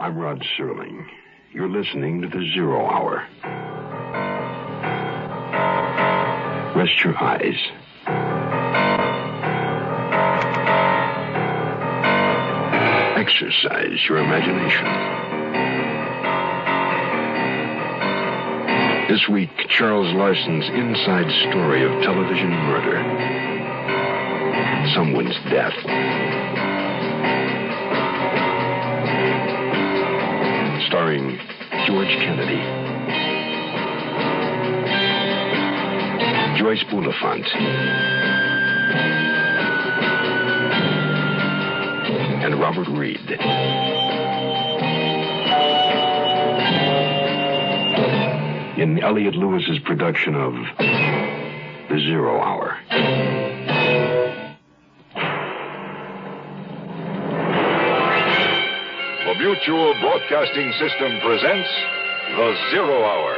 I'm Rod Serling. You're listening to the Zero Hour. Rest your eyes. Exercise your imagination. This week, Charles Larson's inside story of television murder. Someone's death. Starring George Kennedy, Joyce Bulifant, and Robert Reed. In Elliot Lewis's production of The Zero Hour. The Mutual Broadcasting System presents The Zero Hour.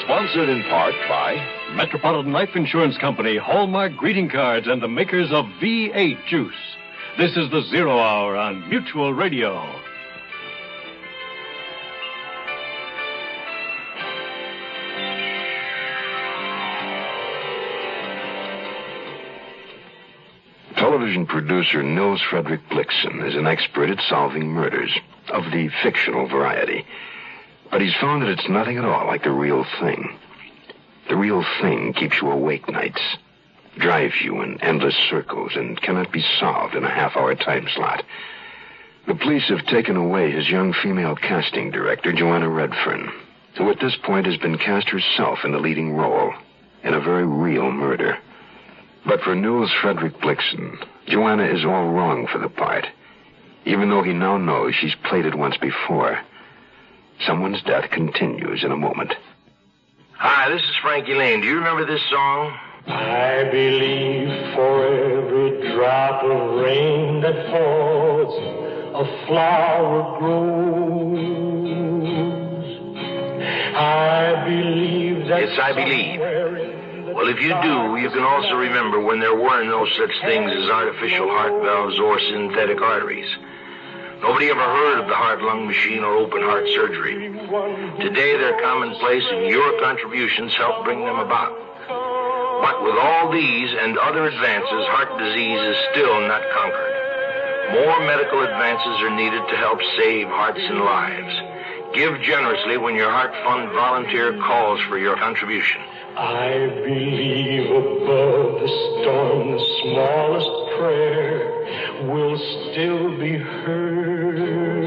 Sponsored in part by Metropolitan Life Insurance Company, Hallmark greeting cards, and the makers of V8 Juice. This is The Zero Hour on Mutual Radio. Television producer Nils Frederick Blixen is an expert at solving murders of the fictional variety. But he's found that it's nothing at all like the real thing. The real thing keeps you awake nights, drives you in endless circles, and cannot be solved in a half-hour time slot. The police have taken away his young female casting director, Joanna Redfern, who at this point has been cast herself in the leading role in a very real murder. But for Nils Frederick Blixen, Joanna is all wrong for the part, even though he now knows she's played it once before. Someone's death continues in a moment. Hi, this is Frankie Lane. Do you remember this song? I believe for every drop of rain that falls, a flower grows. I believe that. Yes, I believe. Well, if you do, you can also remember when there were no such things as artificial heart valves or synthetic arteries. Nobody ever heard of the heart-lung machine or open-heart surgery. Today, they're commonplace, and your contributions help bring them about. But with all these and other advances, heart disease is still not conquered. More medical advances are needed to help save hearts and lives. Give generously when your Heart Fund volunteer calls for your contribution. I believe above the storm, the smallest prayer will still be heard.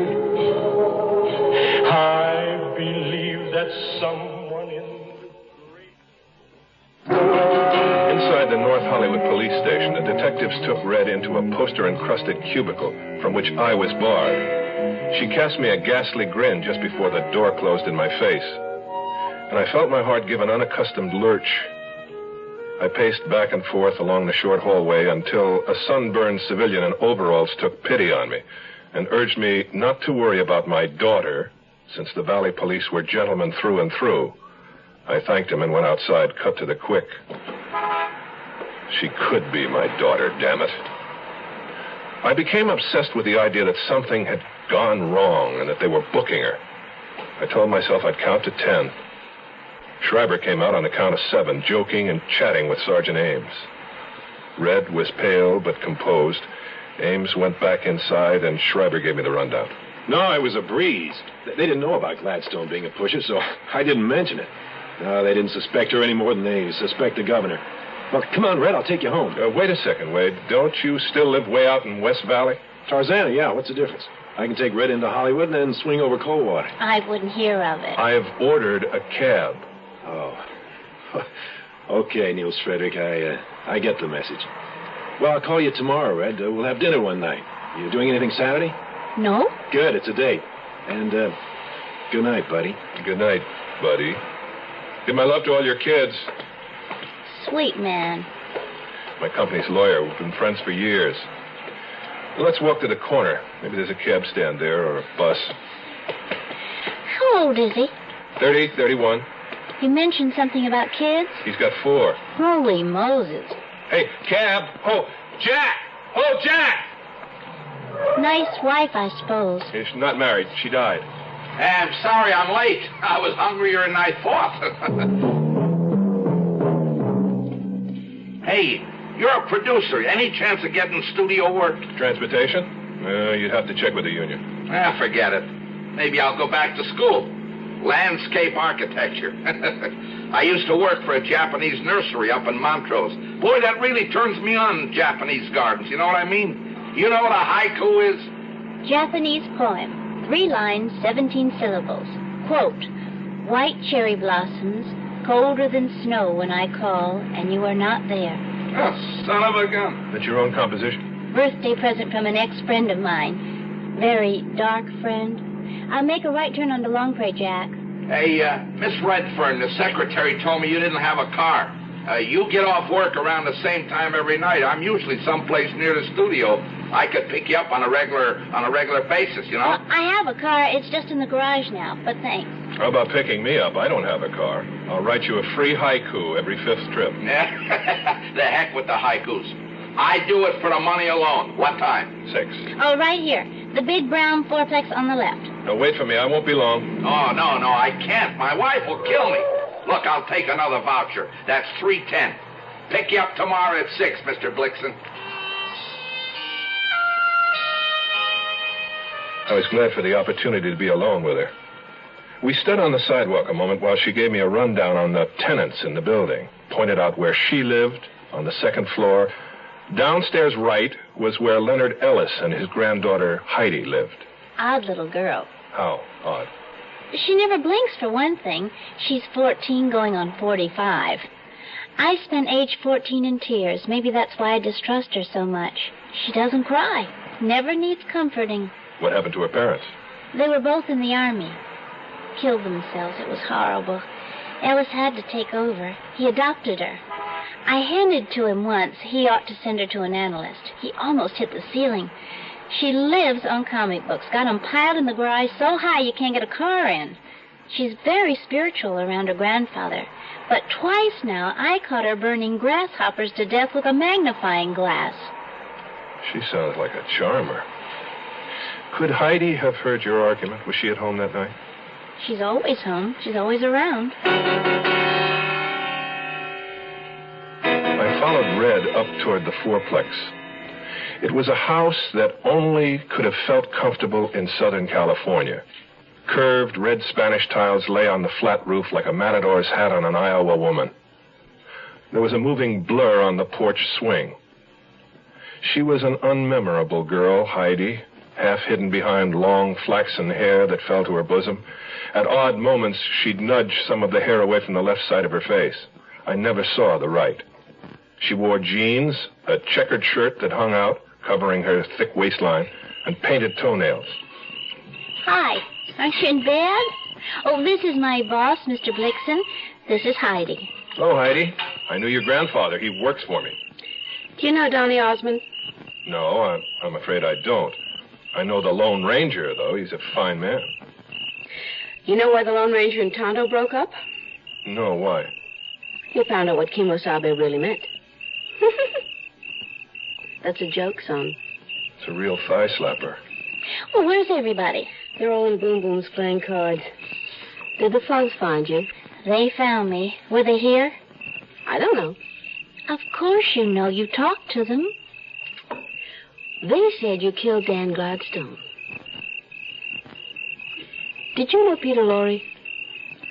I believe that someone in the great... Inside the North Hollywood police station, the detectives took Red into a poster-encrusted cubicle from which I was barred. She cast me a ghastly grin just before the door closed in my face, and I felt my heart give an unaccustomed lurch. I paced back and forth along the short hallway until a sunburned civilian in overalls took pity on me and urged me not to worry about my daughter, since the Valley police were gentlemen through and through. I thanked him and went outside, cut to the quick. She could be my daughter, damn it. I became obsessed with the idea that something had gone wrong and that they were booking her. I told myself I'd count to 10. Schreiber came out on the count of 7, joking and chatting with Sergeant Ames. Red was pale but composed. Ames went back inside, and Schreiber gave me the rundown. No, it was a breeze. They didn't know about Gladstone being a pusher, so I didn't mention it. No, they didn't suspect her any more than they suspect the governor. Well, come on, Red, I'll take you home. Wait a second, Wade. Don't you still live way out in West Valley? Tarzana, yeah, what's the difference? I can take Red into Hollywood and then swing over Coldwater. I wouldn't hear of it. I have ordered a cab. Oh. Okay, Nils Frederick, I get the message. Well, I'll call you tomorrow, Red. We'll have dinner one night. You doing anything Saturday? No. Good, it's a date. And, good night, buddy. Good night, buddy. Give my love to all your kids. Sweet man. My company's lawyer. We've been friends for years. Let's walk to the corner. Maybe there's a cab stand there or a bus. How old is he? 30, 31. You mentioned something about kids? He's got 4. Holy Moses. Hey, cab. Oh, Jack! Oh, Jack! Nice wife, I suppose. She's not married. She died. I'm sorry I'm late. I was hungrier than I thought. Hey, you're a producer. Any chance of getting studio work? Transportation? You'd have to check with the union. Forget it. Maybe I'll go back to school. Landscape architecture. I used to work for a Japanese nursery up in Montrose. Boy, that really turns me on, Japanese gardens. You know what I mean? You know what a haiku is? Japanese poem. 3 lines, 17 syllables. Quote, white cherry blossoms, colder than snow when I call, and you are not there. Oh, son of a gun. That's your own composition? Birthday present from an ex-friend of mine. Very dark friend. I'll make a right turn onto Longpre, Jack. Hey, Miss Redfern, the secretary told me you didn't have a car. You get off work around the same time every night. I'm usually someplace near the studio. I could pick you up on a regular basis, you know? Well, I have a car. It's just in the garage now, but thanks. How about picking me up? I don't have a car. I'll write you a free haiku every 5th trip. The heck with the haikus. I do it for the money alone. What time? 6. Oh, right here. The big brown fourplex on the left. Now, wait for me. I won't be long. Oh, no, I can't. My wife will kill me. Look, I'll take another voucher. That's $3.10. Pick you up tomorrow at 6, Mr. Blixen. I was glad for the opportunity to be alone with her. We stood on the sidewalk a moment while she gave me a rundown on the tenants in the building, pointed out where she lived, on the 2nd floor. Downstairs right was where Leonard Ellis and his granddaughter Heidi lived. Odd little girl. How odd? She never blinks, for one thing. She's 14 going on 45. I spent age 14 in tears. Maybe that's why I distrust her so much. She doesn't cry. Never needs comforting. What happened to her parents? They were both in the Army. Killed themselves. It was horrible. Ellis had to take over. He adopted her. I hinted to him once he ought to send her to an analyst. He almost hit the ceiling. She lives on comic books, got them piled in the garage so high you can't get a car in. She's very spiritual around her grandfather. But twice now I caught her burning grasshoppers to death with a magnifying glass. She sounds like a charmer. Could Heidi have heard your argument? Was she at home that night? She's always home. She's always around. I followed Red up toward the fourplex. It was a house that only could have felt comfortable in Southern California. Curved red Spanish tiles lay on the flat roof like a matador's hat on an Iowa woman. There was a moving blur on the porch swing. She was an unmemorable girl, Heidi, half hidden behind long flaxen hair that fell to her bosom. At odd moments, she'd nudge some of the hair away from the left side of her face. I never saw the right. She wore jeans, a checkered shirt that hung out, covering her thick waistline, and painted toenails. Hi. Aren't you in bed? Oh, this is my boss, Mr. Blixen. This is Heidi. Hello, Heidi. I knew your grandfather. He works for me. Do you know Donny Osmond? No, I'm afraid I don't. I know the Lone Ranger, though. He's a fine man. You know why the Lone Ranger and Tonto broke up? No, why? You found out what Kimosabe really meant. That's a joke, son. It's a real thigh slapper. Well, where's everybody? They're all in Boom Boom's playing cards. Did the thugs find you? They found me. Were they here? I don't know. Of course you know. You talked to them. They said you killed Dan Gladstone. Did you know Peter Lorre?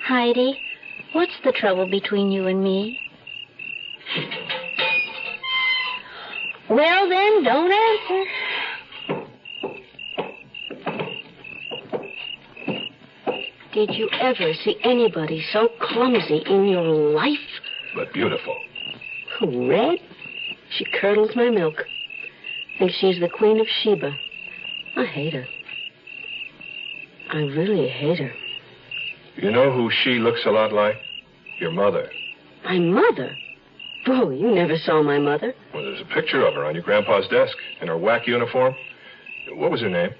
Heidi, what's the trouble between you and me? Well, then, don't answer. Did you ever see anybody so clumsy in your life? But beautiful. Red? She curdles my milk. Thinks she's the Queen of Sheba. I hate her. I really hate her. You know who she looks a lot like? Your mother. My mother? Bro, you never saw my mother. Well, there's a picture of her on your grandpa's desk in her WAC uniform. What was her name?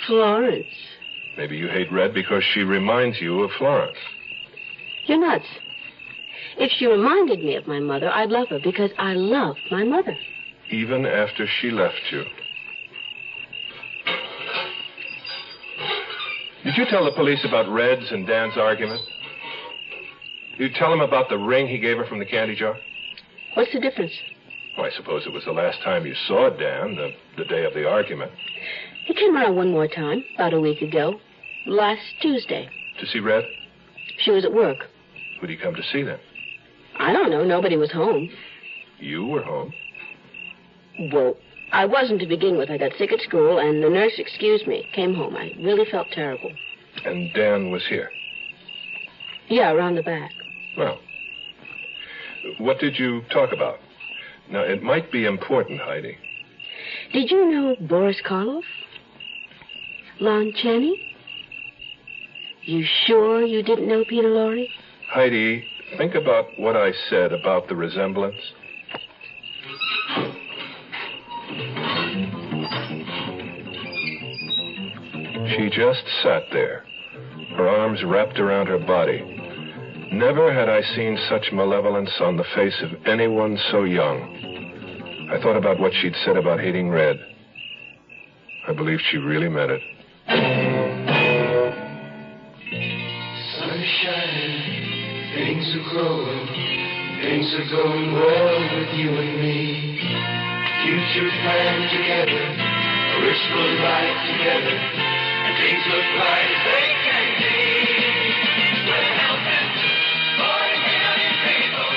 Florence. Maybe you hate Red because she reminds you of Florence. You're nuts. If she reminded me of my mother, I'd love her because I love my mother. Even after she left you. Did you tell the police about Red's and Dan's argument? Did you tell them about the ring he gave her from the candy jar? What's the difference? Well, I suppose it was the last time you saw Dan, the day of the argument. He came around one more time, about a week ago. Last Tuesday. To see Red? She was at work. Who'd he come to see then? I don't know. Nobody was home. You were home? Well, I wasn't to begin with. I got sick at school, and the nurse excused me. Came home. I really felt terrible. And Dan was here? Yeah, around the back. Well, what did you talk about? Now, it might be important, Heidi. Did you know Boris Karloff? Lon Chaney? You sure you didn't know Peter Lorre? Heidi, think about what I said about the resemblance. She just sat there, her arms wrapped around her body. Never had I seen such malevolence on the face of anyone so young. I thought about what she'd said about hating Red. I believe she really meant it. Sun's shining, things are growing, things are going well with you and me. Future planned together, a wishful life together, and things look bright as they can be. With health and 40 million people,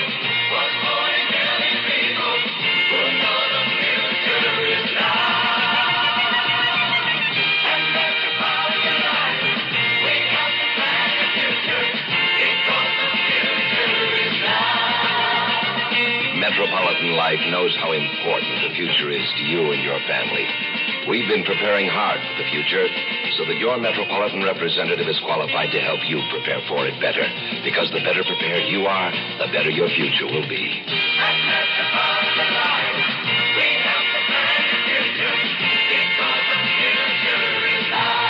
40 million people, who know the future is now. And that's the power of your life. We have to plan the future, because the future is now. Metropolitan Life knows how important the future is to you and your family. We've been preparing hard for the future so that your Metropolitan representative is qualified to help you prepare for it better. Because the better prepared you are, the better your future will be. And Metropolitan Life, we have to plan the future, because the future is now.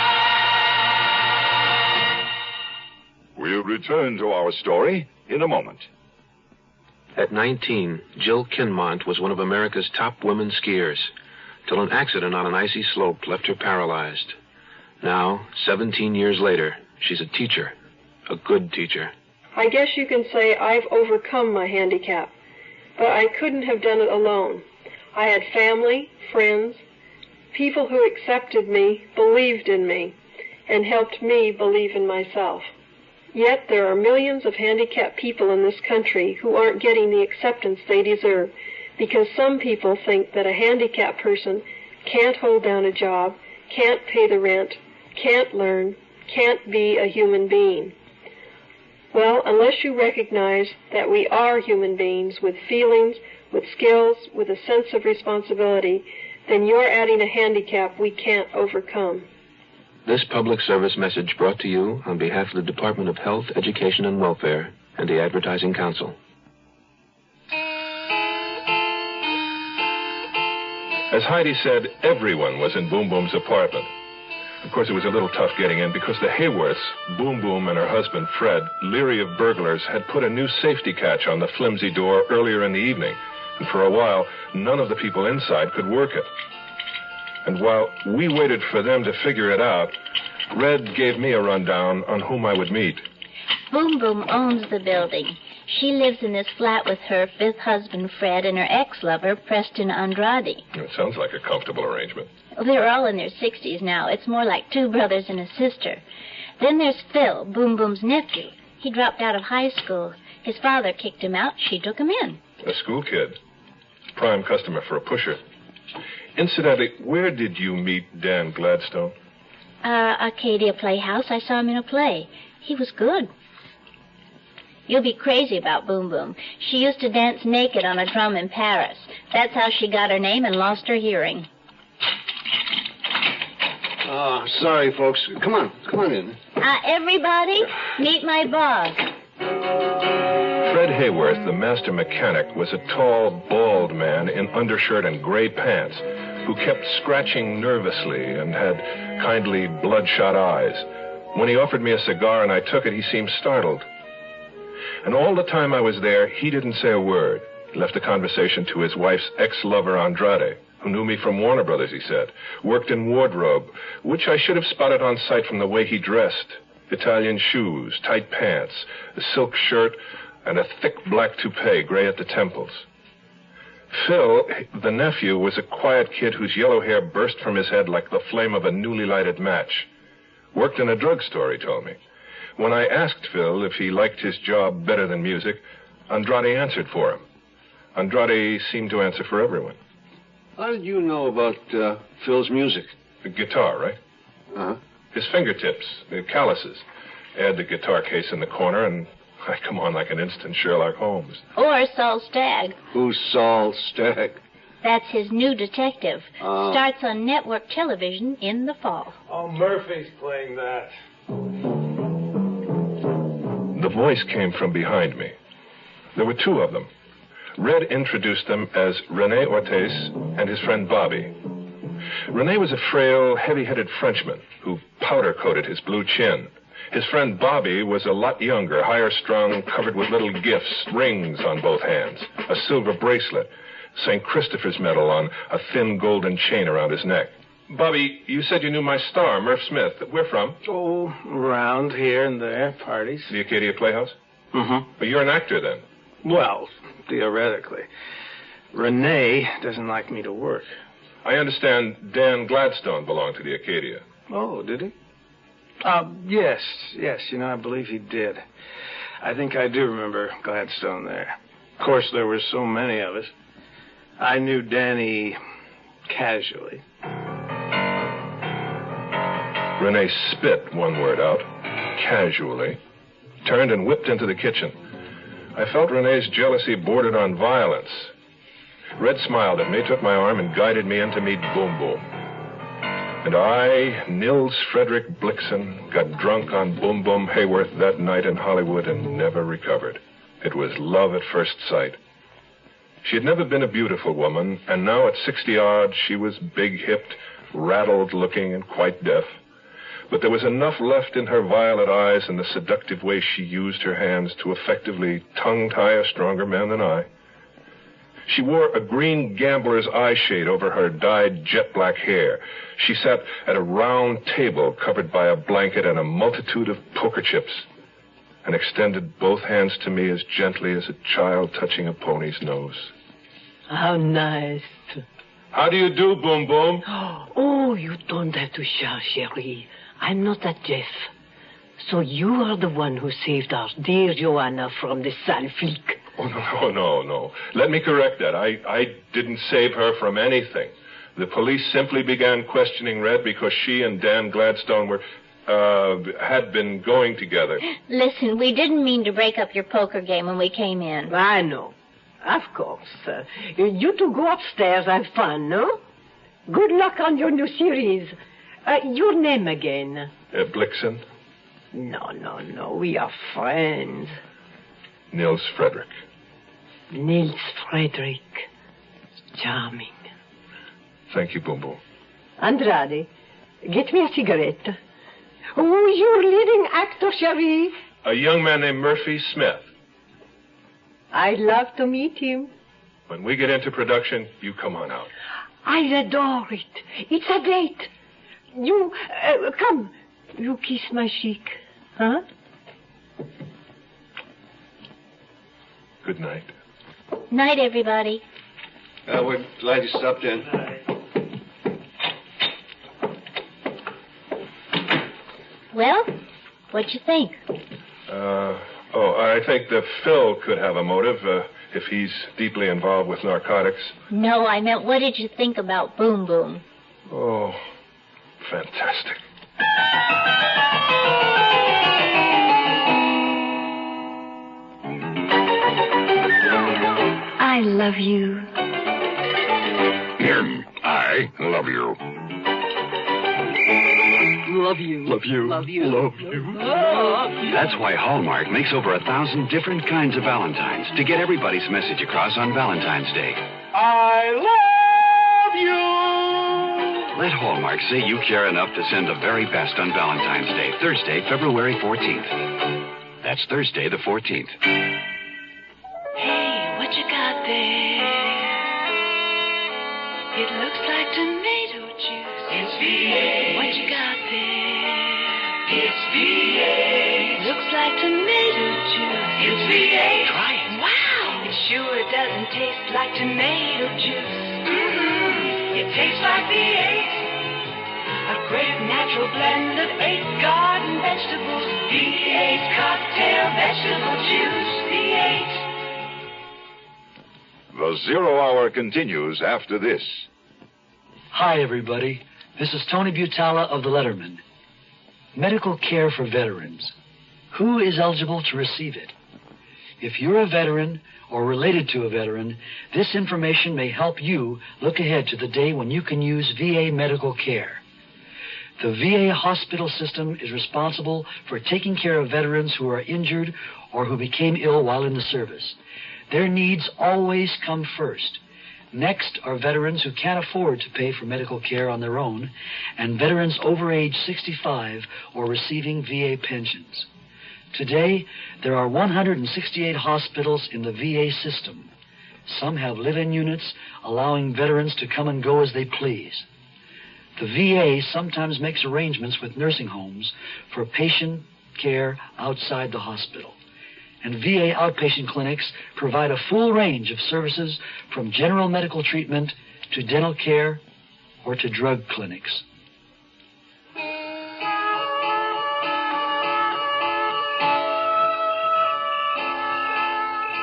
We'll return to our story in a moment. At 19, Jill Kinmont was one of America's top women skiers, till an accident on an icy slope left her paralyzed. Now, 17 years later, she's a teacher, a good teacher. I guess you can say I've overcome my handicap, but I couldn't have done it alone. I had family, friends, people who accepted me, believed in me, and helped me believe in myself. Yet there are millions of handicapped people in this country who aren't getting the acceptance they deserve, because some people think that a handicapped person can't hold down a job, can't pay the rent, can't learn, can't be a human being. Well, unless you recognize that we are human beings with feelings, with skills, with a sense of responsibility, then you're adding a handicap we can't overcome. This public service message brought to you on behalf of the Department of Health, Education, and Welfare and the Advertising Council. As Heidi said, everyone was in Boom Boom's apartment. Of course, it was a little tough getting in because the Hayworths, Boom Boom and her husband, Fred, leery of burglars, had put a new safety catch on the flimsy door earlier in the evening. And for a while, none of the people inside could work it. And while we waited for them to figure it out, Red gave me a rundown on whom I would meet. Boom Boom owns the building. She lives in this flat with her fifth husband, Fred, and her ex-lover, Preston Andrade. It sounds like a comfortable arrangement. They're all in their 60s now. It's more like two brothers and a sister. Then there's Phil, Boom Boom's nephew. He dropped out of high school. His father kicked him out. She took him in. A school kid. Prime customer for a pusher. Incidentally, where did you meet Dan Gladstone? Arcadia Playhouse. I saw him in a play. He was good. You'll be crazy about Boom Boom. She used to dance naked on a drum in Paris. That's how she got her name and lost her hearing. Sorry, folks. Come on in. Everybody, meet my boss. Fred Hayworth, the master mechanic, was a tall, bald man in undershirt and gray pants who kept scratching nervously and had kindly, bloodshot eyes. When he offered me a cigar and I took it, he seemed startled. And all the time I was there, he didn't say a word. He left the conversation to his wife's ex-lover, Andrade. who knew me from Warner Brothers, he said. Worked in wardrobe, which I should have spotted on sight from the way he dressed. Italian shoes, tight pants, a silk shirt, and a thick black toupee, gray at the temples. Phil, the nephew, was a quiet kid whose yellow hair burst from his head like the flame of a newly lighted match. Worked in a drugstore, he told me. When I asked Phil if he liked his job better than music, Andrade answered for him. Andrade seemed to answer for everyone. How did you know about Phil's music? The guitar, right? Uh-huh. His fingertips, the calluses. Add the guitar case in the corner, and I come on like an instant Sherlock Holmes. Or Saul Stagg. Who's Saul Stagg? That's his new detective. Starts on network television in the fall. Oh, Murphy's playing that. The voice came from behind me. There were two of them. Red introduced them as René Ortiz and his friend Bobby. René was a frail, heavy-headed Frenchman who powder-coated his blue chin. His friend Bobby was a lot younger, higher-strung, covered with little gifts, rings on both hands, a silver bracelet, St. Christopher's medal on a thin golden chain around his neck. Bobby, you said you knew my star, Murph Smith. Where from? Oh, around here and there, parties. The Acadia Playhouse? Mm-hmm. But you're an actor, then? Well, theoretically. Renee doesn't like me to work. I understand Dan Gladstone belonged to the Acadia. Oh, did he? Yes, I believe he did. I think I do remember Gladstone there. Of course, there were so many of us. I knew Danny casually. Renee spit one word out, casually, turned and whipped into the kitchen. I felt Renee's jealousy bordered on violence. Red smiled at me, took my arm, and guided me in to meet Boom Boom. And I, Nils Frederick Blixen, got drunk on Boom Boom Hayworth that night in Hollywood and never recovered. It was love at first sight. She had never been a beautiful woman, and now at 60-odd, she was big-hipped, rattled-looking, and quite deaf. But there was enough left in her violet eyes and the seductive way she used her hands to effectively tongue-tie a stronger man than I. She wore a green gambler's eye shade over her dyed jet-black hair. She sat at a round table covered by a blanket and a multitude of poker chips, and extended both hands to me as gently as a child touching a pony's nose. How nice. How do you do, Boom Boom? Oh, you don't have to shout, Cherie. I'm not that deaf. So you are the one who saved our dear Joanna from the sale flic. Oh, no. Let me correct that. I didn't save her from anything. The police simply began questioning Red because she and Dan Gladstone had been going together. Listen, we didn't mean to break up your poker game when we came in. I know. Of course. You two go upstairs, have fun, no? Good luck on your new series. Your name again? Blixen. No. We are friends. Nils Frederick. Nils Frederick. Charming. Thank you, Boom Boom. Andrade, get me a cigarette. Who's your leading actor, Cherie? A young man named Murphy Smith. I'd love to meet him. When we get into production, you come on out. I adore it. It's a date. You, come. You kiss my cheek. Huh? Good night. Night, everybody. We're glad you stopped in. Well, what'd you think? I think that Phil could have a motive if he's deeply involved with narcotics. No, I meant what did you think about Boom Boom? Oh, fantastic. I love you. I love you. Love you. Love you. Love you. Love you. That's why Hallmark makes over 1,000 different kinds of Valentines to get everybody's message across on Valentine's Day. I love you. Let Hallmark say you care enough to send the very best on Valentine's Day, Thursday, February 14th. That's Thursday the 14th. Hey, what you got there? It looks like tomato juice. It's V8. What you got there? It's V8. Looks like tomato juice. It's V8. Try it. Wow. It sure doesn't taste like tomato juice. Mm-hmm. It tastes like V8. A great natural blend of 8 garden vegetables. V8 cocktail vegetable juice. V8. The Zero Hour continues after this. Hi, everybody. This is Tony Butala of The Letterman. Medical care for veterans. Who is eligible to receive it? If you're a veteran or related to a veteran, this information may help you look ahead to the day when you can use VA medical care. The VA hospital system is responsible for taking care of veterans who are injured or who became ill while in the service. Their needs always come first. Next are veterans who can't afford to pay for medical care on their own, and veterans over age 65 or receiving VA pensions. Today, there are 168 hospitals in the VA system. Some have live-in units, allowing veterans to come and go as they please. The VA sometimes makes arrangements with nursing homes for patient care outside the hospital. And VA outpatient clinics provide a full range of services from general medical treatment to dental care or to drug clinics.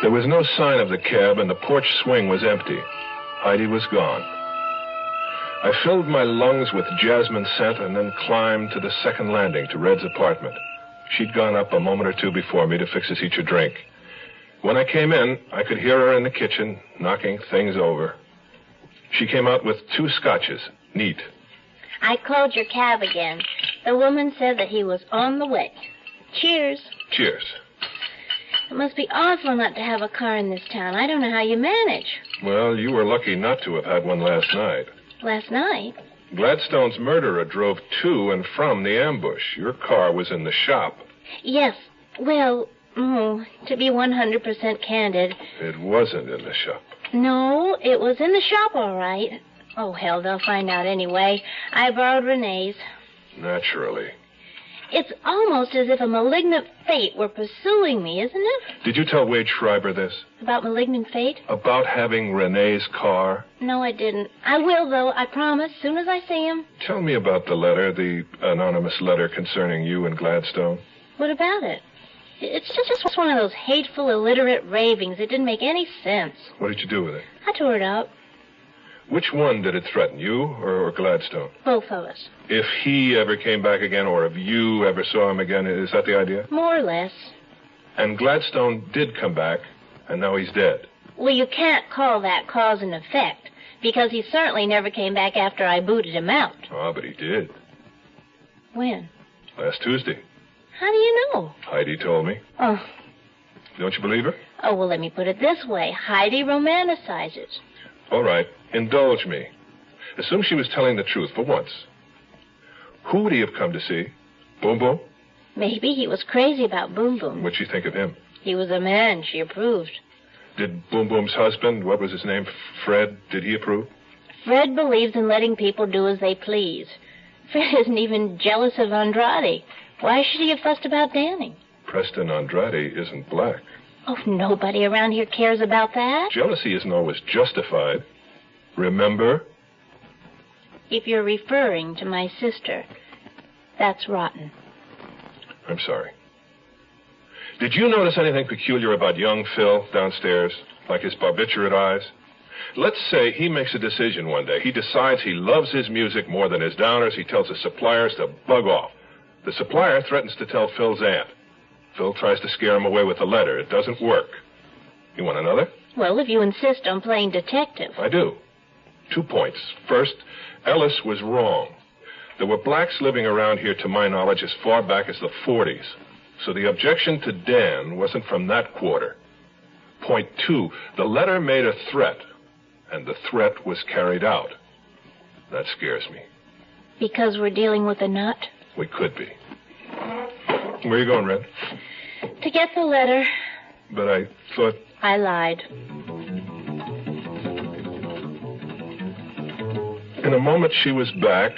There was no sign of the cab, and the porch swing was empty. Heidi was gone. I filled my lungs with jasmine scent and then climbed to the second landing to Red's apartment. She'd gone up a moment or two before me to fix us each a drink. When I came in, I could hear her in the kitchen, knocking things over. She came out with 2 scotches, neat. I called your cab again. The woman said that he was on the way. Cheers. Cheers. It must be awful not to have a car in this town. I don't know how you manage. Well, you were lucky not to have had one last night. Last night? Gladstone's murderer drove to and from the ambush. Your car was in the shop. Yes. Well, to be 100% candid. It wasn't in the shop. No, it was in the shop, all right. Oh, hell, they'll find out anyway. I borrowed Renee's. Naturally. It's almost as if a malignant fate were pursuing me, isn't it? Did you tell Wade Schreiber this? About malignant fate? About having Renee's car? No, I didn't. I will, though, I promise, soon as I see him. Tell me about the letter, the anonymous letter concerning you and Gladstone. What about it? It's just one of those hateful, illiterate ravings. It didn't make any sense. What did you do with it? I tore it up. Which one did it threaten, you or Gladstone? Both of us. If he ever came back again, or if you ever saw him again, is that the idea? More or less. And Gladstone did come back, and now he's dead. Well, you can't call that cause and effect, because he certainly never came back after I booted him out. Oh, but he did. When? Last Tuesday. How do you know? Heidi told me. Oh. Don't you believe her? Oh, well, let me put it this way. Heidi romanticizes. All right, indulge me. Assume she was telling the truth for once. Who would he have come to see? Boom Boom? Maybe he was crazy about Boom Boom. What'd she think of him? He was a man. She approved. Did Boom Boom's husband, what was his name, Fred, did he approve? Fred believes in letting people do as they please. Fred isn't even jealous of Andrade. Why should he have fussed about Danny? Preston Andrade isn't black. Oh, nobody around here cares about that. Jealousy isn't always justified. Remember? If you're referring to my sister, that's rotten. I'm sorry. Did you notice anything peculiar about young Phil downstairs, like his barbiturate eyes? Let's say he makes a decision one day. He decides he loves his music more than his downers. He tells his suppliers to bug off. The supplier threatens to tell Phil's aunt. Phil tries to scare him away with a letter. It doesn't work. You want another? Well, if you insist on playing detective. I do. 2 points. First, Ellis was wrong. There were blacks living around here, to my knowledge, as far back as the 40s. So the objection to Dan wasn't from that quarter. Point 2, the letter made a threat, and the threat was carried out. That scares me. Because we're dealing with a nut? We could be. Where are you going, Red? To get the letter. But I thought... I lied. In a moment, she was back.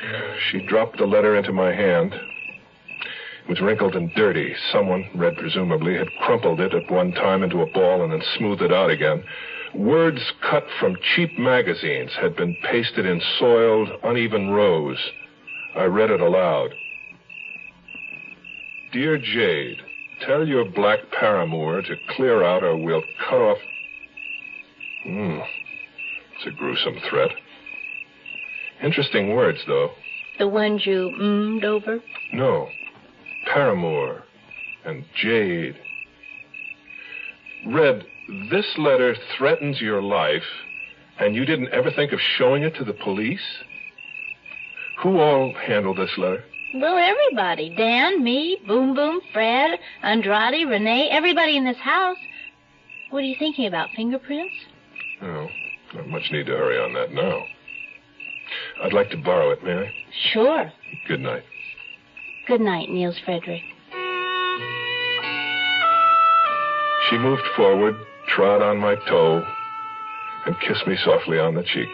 She dropped the letter into my hand. It was wrinkled and dirty. Someone, Red presumably, had crumpled it at one time into a ball and then smoothed it out again. Words cut from cheap magazines had been pasted in soiled, uneven rows. I read it aloud. Dear Jade, tell your black paramour to clear out or we'll cut off... It's a gruesome threat. Interesting words, though. The ones you mm'd over? No. Paramour and Jade. Red, this letter threatens your life, and you didn't ever think of showing it to the police? Who all handled this letter? Well, everybody. Dan, me, Boom Boom, Fred, Andrade, Renee, everybody in this house. What are you thinking about, fingerprints? Oh, not much need to hurry on that now. I'd like to borrow it, may I? Sure. Good night. Good night, Niels Frederick. She moved forward, trod on my toe, and kissed me softly on the cheek.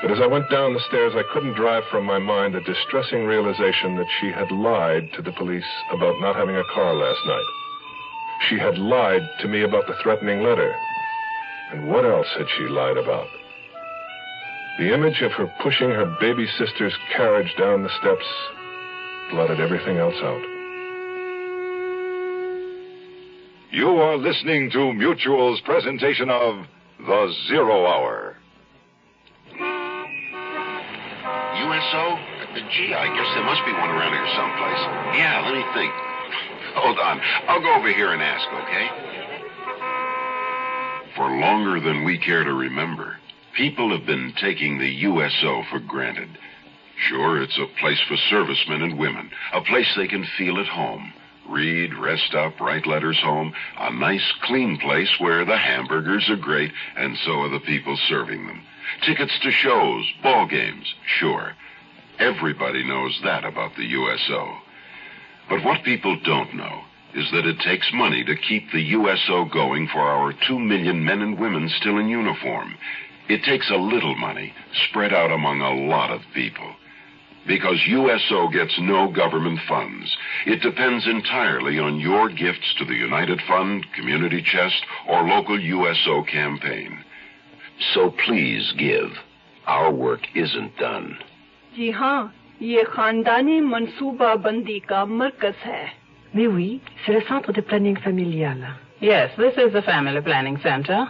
But as I went down the stairs, I couldn't drive from my mind the distressing realization that she had lied to the police about not having a car last night. She had lied to me about the threatening letter. And what else had she lied about? The image of her pushing her baby sister's carriage down the steps blotted everything else out. You are listening to Mutual's presentation of The Zero Hour. USO? Gee, I guess there must be one around here someplace. Yeah, let me think. Hold on. I'll go over here and ask, okay? For longer than we care to remember, people have been taking the USO for granted. Sure, it's a place for servicemen and women, a place they can feel at home. Read, rest up, write letters home, a nice, clean place where the hamburgers are great and so are the people serving them. Tickets to shows, ball games, sure. Everybody knows that about the USO. But what people don't know is that it takes money to keep the USO going for our 2 million men and women still in uniform. It takes a little money spread out among a lot of people. Because USO gets no government funds. It depends entirely on your gifts to the United Fund, Community Chest, or local USO campaign. So please give. Our work isn't done. जी हाँ, ये खानदानी मंसूबा बंदी का मरकज है. Mais oui, c'est le centre de planning familial. Yes, this is the family planning center.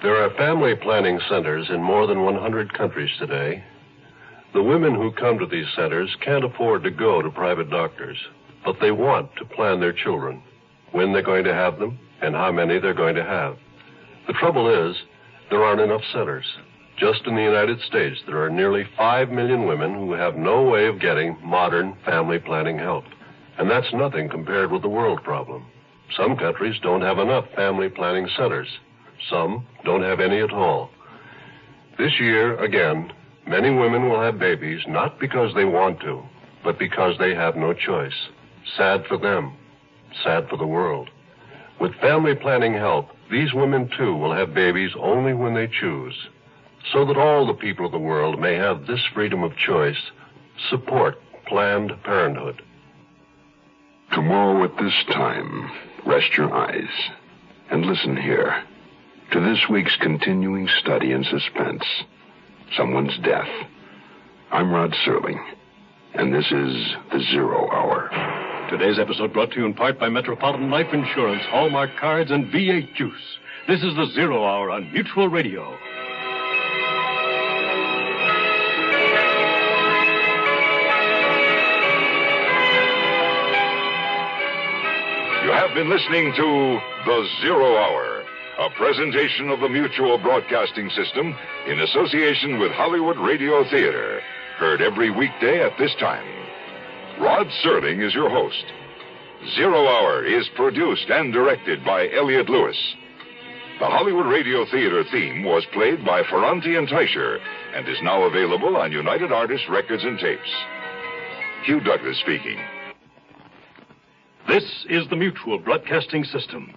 There are family planning centers in more than 100 countries today. The women who come to these centers can't afford to go to private doctors, but they want to plan their children, when they're going to have them, and how many they're going to have. The trouble is, there aren't enough centers. Just in the United States, there are nearly 5 million women who have no way of getting modern family planning help. And that's nothing compared with the world problem. Some countries don't have enough family planning centers. Some don't have any at all. This year, again, many women will have babies not because they want to, but because they have no choice. Sad for them. Sad for the world. With family planning help, these women, too, will have babies only when they choose. So that all the people of the world may have this freedom of choice, support Planned Parenthood. Tomorrow at this time, rest your eyes and listen here to this week's continuing study in suspense, someone's death. I'm Rod Serling, and this is The Zero Hour. Today's episode brought to you in part by Metropolitan Life Insurance, Hallmark Cards, and V8 Juice. This is The Zero Hour on Mutual Radio. You have been listening to The Zero Hour, a presentation of the Mutual Broadcasting System in association with Hollywood Radio Theater, heard every weekday at this time. Rod Serling is your host. Zero Hour is produced and directed by Elliott Lewis. The Hollywood Radio Theater theme was played by Ferranti and Teicher and is now available on United Artists Records and Tapes. Hugh Douglas speaking. This is the Mutual Broadcasting System.